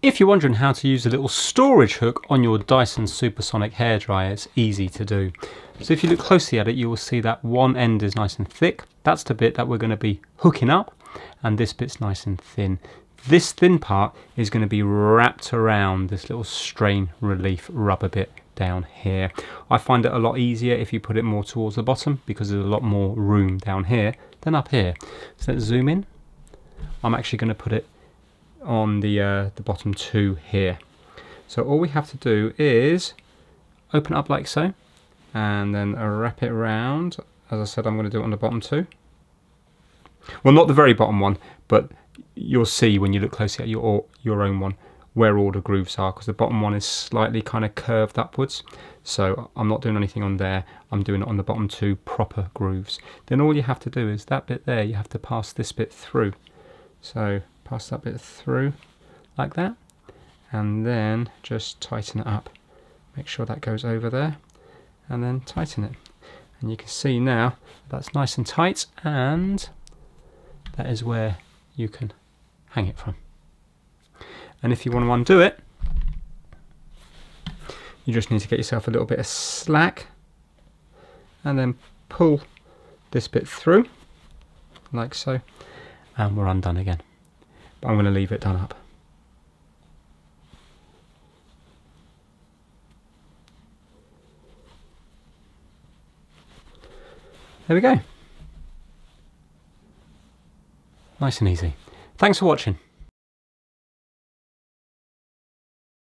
If you're wondering how to use a little storage hook on your Dyson Supersonic hairdryer, it's easy to do. So if you look closely at it, you will see that one end is nice and thick. That's the bit that we're going to be hooking up, and this bit's nice and thin. This thin part is going to be wrapped around this little strain relief rubber bit down here. I find it a lot easier if you put it more towards the bottom because there's a lot more room down here than up here. So let's zoom in. I'm actually going to put it on the bottom two here. So all we have to do is open it up like so, and then wrap it around. As I said, I'm going to do it on the bottom two. Well, not the very bottom one, but you'll see when you look closely at your own one where all the grooves are, because the bottom one is slightly kind of curved upwards. So I'm not doing anything on there, I'm doing it on the bottom two proper grooves. Then all you have to do is that bit there, you have to pass this bit through. So pass that bit through like that, and then just tighten it up. Make sure that goes over there, and then tighten it. And you can see now that's nice and tight, and that is where you can hang it from. And if you want to undo it, you just need to get yourself a little bit of slack and then pull this bit through like so, and we're undone again. But I'm going to leave it done up. There we go. Nice and easy. Thanks for watching.